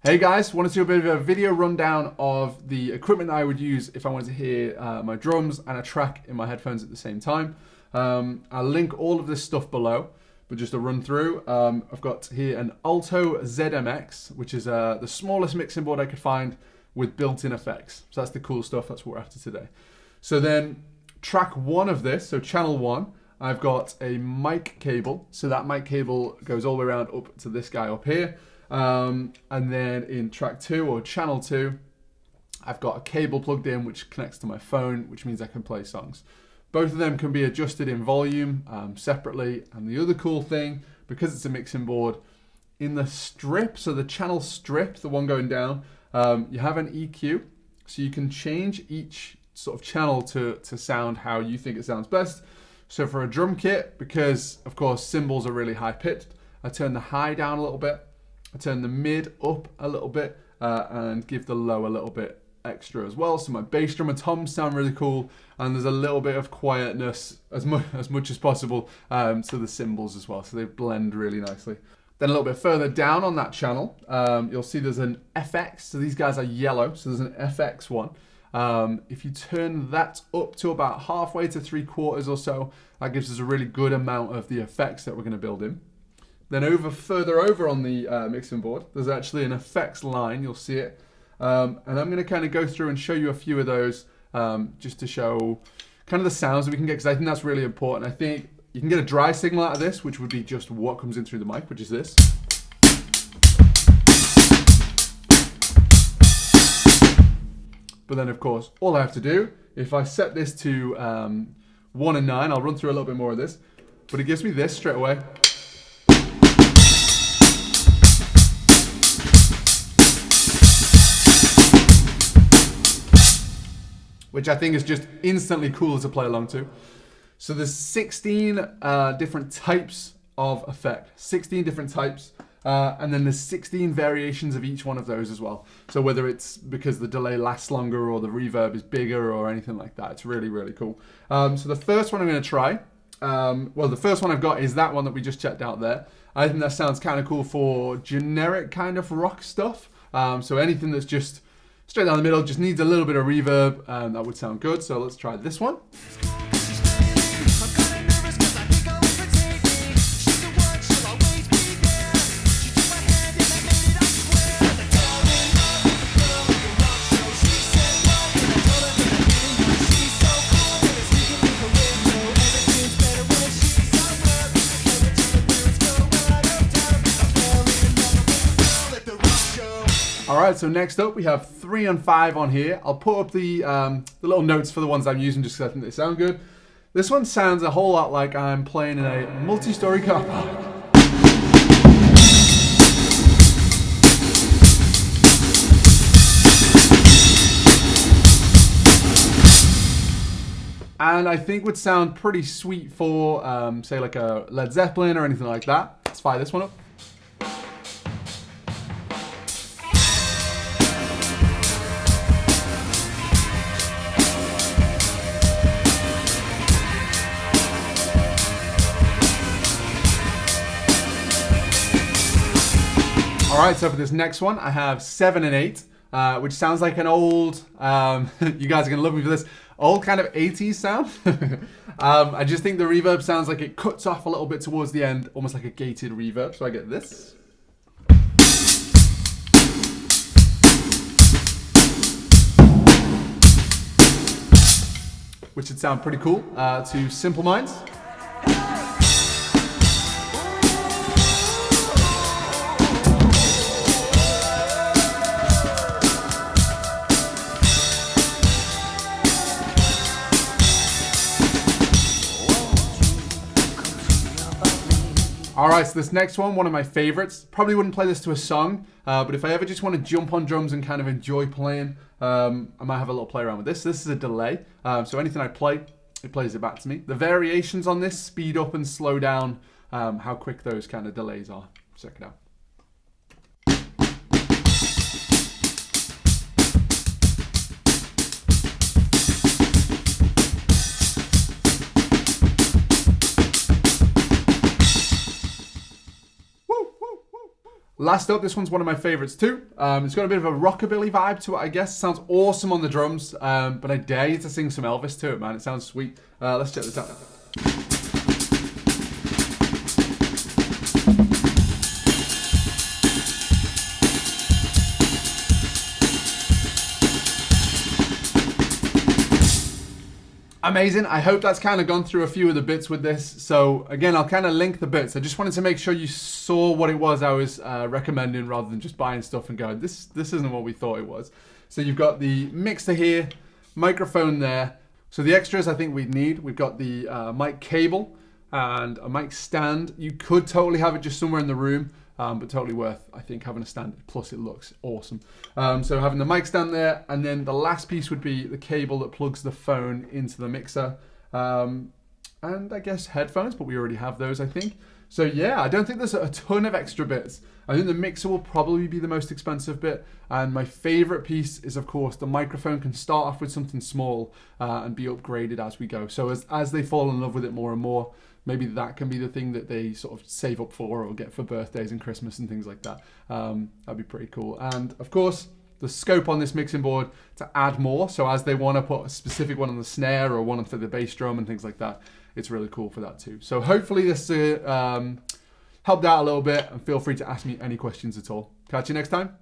Hey guys, wanted to do a bit of a video rundown of the equipment that I would use if I wanted to hear my drums and a track in my headphones at the same time. I'll link all of this stuff below, but just a run through. I've got here an Alto ZMX, which is the smallest mixing board I could find with built-in effects. So that's the cool stuff, that's what we're after today. So then track one of this, so channel one, I've got a mic cable. So that mic cable goes all the way around up to this guy up here. And then in track two or channel two, I've got a cable plugged in which connects to my phone, which means I can play songs. Both of them can be adjusted in volume separately. And the other cool thing, because it's a mixing board, in the strip, so the channel strip, the one going down, you have an EQ. So you can change each sort of channel to sound how you think it sounds best. So for a drum kit, because of course cymbals are really high pitched, I turn the high down a little bit. I turn the mid up a little bit and give the low a little bit extra as well. So my bass drum and toms sound really cool, and there's a little bit of quietness as much as possible to the cymbals as well. So they blend really nicely. Then a little bit further down on that channel, you'll see there's an FX. So these guys are yellow. So there's an FX one. If you turn that up to about halfway to 3/4 or so, that gives us a really good amount of the effects that we're going to build in. Then further over on the mixing board, there's actually an effects line, you'll see it. And I'm going to kind of go through and show you a few of those just to show kind of the sounds that we can get, because I think that's really important. I think you can get a dry signal out of this, which would be just what comes in through the mic, which is this. But then of course, all I have to do, if I set this to 1 and 9, I'll run through a little bit more of this, but it gives me this straight away. Which I think is just instantly cool to play along to. So there's 16 different types of effect, 16 different types, and then there's 16 variations of each one of those as well. So whether it's because the delay lasts longer or the reverb is bigger or anything like that, it's really, really cool. So the first one I'm gonna try, well, the first one I've got is that one that we just checked out there. I think that sounds kind of cool for generic kind of rock stuff. So anything that's just straight down the middle, just needs a little bit of reverb, that would sound good. So let's try this one. Alright, so next up we have 3 and 5 on here. I'll put up the little notes for the ones I'm using just because I think they sound good. This one sounds a whole lot like I'm playing in a multi-story car park. And I think would sound pretty sweet for, say, like a Led Zeppelin or anything like that. Let's fire this one up. Alright, so for this next one, I have 7 and 8, which sounds like an old, you guys are going to love me for this, old kind of 80s sound. I just think the reverb sounds like it cuts off a little bit towards the end, almost like a gated reverb. So I get this. Which should sound pretty cool to Simple Minds. Alright, so this next one of my favorites. Probably wouldn't play this to a song, but if I ever just want to jump on drums and kind of enjoy playing, I might have a little play around with this. This is a delay, so anything I play, it plays it back to me. The variations on this speed up and slow down how quick those kind of delays are. Check it out. Last up, this one's one of my favorites too. It's got a bit of a rockabilly vibe to it, I guess. Sounds awesome on the drums, but I dare you to sing some Elvis to it, man. It sounds sweet. Let's check this out. Amazing. I hope that's kind of gone through a few of the bits with this. So again, I'll kind of link the bits. I just wanted to make sure you saw what it was I was recommending rather than just buying stuff and going, this isn't what we thought it was. So you've got the mixer here, microphone there. So the extras I think we'd need, we've got the mic cable and a mic stand. You could totally have it just somewhere in the room. But totally worth, I think, having a stand. Plus, it looks awesome. So having the mic stand there, and then the last piece would be the cable that plugs the phone into the mixer. And I guess headphones, but we already have those, I think. So yeah, I don't think there's a ton of extra bits. I think the mixer will probably be the most expensive bit. And my favorite piece is, of course, the microphone can start off with something small and be upgraded as we go. So as they fall in love with it more and more, maybe that can be the thing that they sort of save up for or get for birthdays and Christmas and things like that. That'd be pretty cool. And of course, the scope on this mixing board to add more. So as they want to put a specific one on the snare or one for the bass drum and things like that, it's really cool for that too. So hopefully this helped out a little bit, and feel free to ask me any questions at all. Catch you next time.